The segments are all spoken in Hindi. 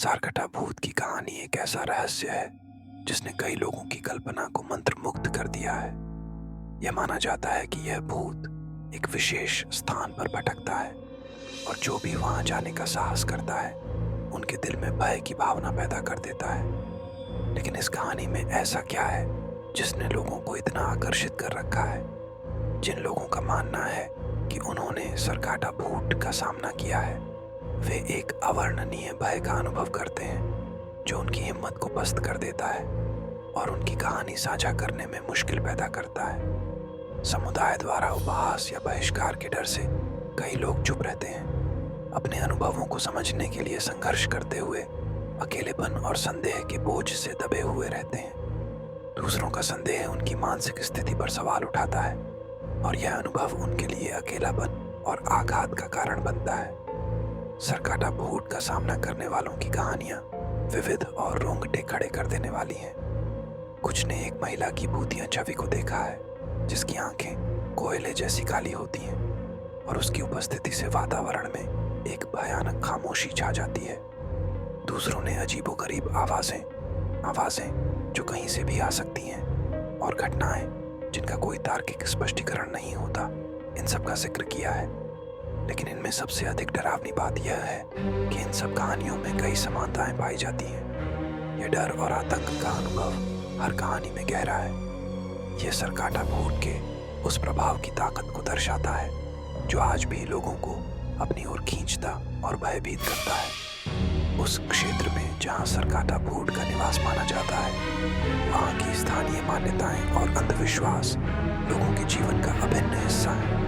सारकटा भूत की कहानी एक ऐसा रहस्य है जिसने कई लोगों की कल्पना को मंत्रमुग्ध कर दिया है। यह माना जाता है कि यह भूत एक विशेष स्थान पर भटकता है और जो भी वहां जाने का साहस करता है उनके दिल में भय की भावना पैदा कर देता है। लेकिन इस कहानी में ऐसा क्या है जिसने लोगों को इतना आकर्षित कर रखा है? जिन लोगों का मानना है कि उन्होंने सरकाटा भूत का सामना किया है, वे एक अवर्णनीय भय का अनुभव करते हैं जो उनकी हिम्मत को पस्त कर देता है और उनकी कहानी साझा करने में मुश्किल पैदा करता है। समुदाय द्वारा उपहास या बहिष्कार के डर से कई लोग चुप रहते हैं, अपने अनुभवों को समझने के लिए संघर्ष करते हुए अकेलेपन और संदेह के बोझ से दबे हुए रहते हैं। दूसरों का संदेह उनकी मानसिक स्थिति पर सवाल उठाता है और यह अनुभव उनके लिए अकेलापन और आघात का कारण बनता है। सरकाटा भूत का सामना करने वालों की कहानियां विविध और रोंगटे खड़े कर देने वाली हैं। कुछ ने एक महिला की भूतिया छवि को देखा है जिसकी आंखें कोयले जैसी काली होती हैं और उसकी उपस्थिति से वातावरण में एक भयानक खामोशी छा जाती है। दूसरों ने अजीबोगरीब आवाजें जो कहीं से भी आ सकती हैं और घटनाएं जिनका कोई तार्किक स्पष्टीकरण नहीं होता, इन सब का जिक्र किया है। लेकिन इनमें सबसे अधिक डरावनी बात यह है कि इन सब कहानियों में कई समानताएं पाई जाती हैं। यह डर और आतंक का अनुभव हर कहानी में गहरा है। यह सरकाटा भूत के उस प्रभाव की ताकत को दर्शाता है जो आज भी लोगों को अपनी ओर खींचता और भयभीत करता है। उस क्षेत्र में जहां सरकाटा भूत का निवास माना जाता है, वहां की स्थानीय मान्यताएं और अंधविश्वास लोगों के जीवन का अभिन्न हिस्सा है।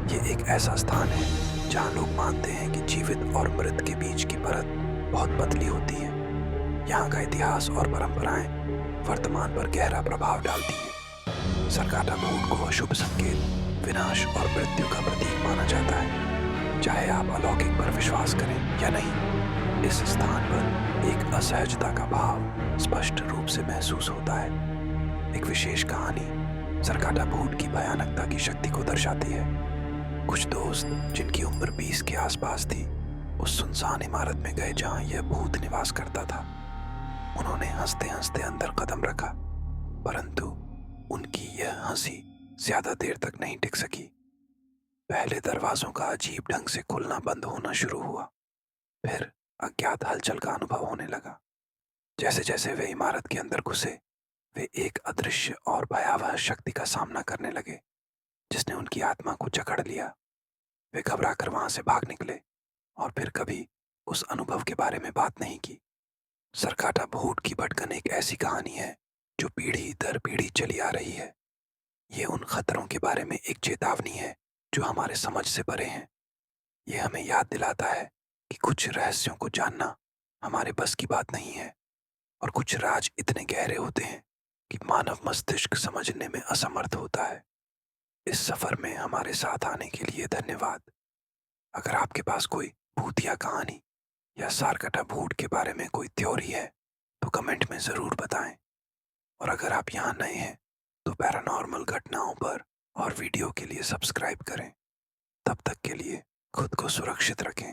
ये एक ऐसा स्थान है जहां लोग मानते हैं कि जीवित और मृत के बीच की परत बहुत पतली होती है। यहाँ का इतिहास और परंपराएं वर्तमान पर गहरा प्रभाव डालती हैं। सरकाटा भूत को अशुभ संकेत, विनाश और मृत्यु का प्रतीक माना जाता है। चाहे आप अलौकिक पर विश्वास करें या नहीं, इस स्थान पर एक असहजता का भाव स्पष्ट रूप से महसूस होता है। एक विशेष कहानी सरकाटा भूत की भयानकता की शक्ति को दर्शाती है। कुछ दोस्त जिनकी उम्र 20 के आसपास थी, उस सुनसान इमारत में गए जहां यह भूत निवास करता था। उन्होंने हंसते हंसते अंदर कदम रखा, परंतु उनकी यह हंसी ज्यादा देर तक नहीं टिक सकी। पहले दरवाजों का अजीब ढंग से खुलना बंद होना शुरू हुआ, फिर अज्ञात हलचल का अनुभव होने लगा। जैसे जैसे वे इमारत के अंदर घुसे, वे एक अदृश्य और भयावह शक्ति का सामना करने लगे जिसने उनकी आत्मा को जकड़ लिया। वे घबराकर वहां से भाग निकले और फिर कभी उस अनुभव के बारे में बात नहीं की। सरकाटा भूत की भटकन एक ऐसी कहानी है जो पीढ़ी दर पीढ़ी चली आ रही है। ये उन खतरों के बारे में एक चेतावनी है जो हमारे समझ से परे हैं। ये हमें याद दिलाता है कि कुछ रहस्यों को जानना हमारे बस की बात नहीं है और कुछ राज इतने गहरे होते हैं कि मानव मस्तिष्क समझने में असमर्थ होता है। इस सफर में हमारे साथ आने के लिए धन्यवाद। अगर आपके पास कोई भूतिया कहानी या सारकटा भूत के बारे में कोई थ्योरी है तो कमेंट में जरूर बताएं। और अगर आप यहाँ नए हैं तो पैरानॉर्मल घटनाओं पर और वीडियो के लिए सब्सक्राइब करें। तब तक के लिए खुद को सुरक्षित रखें।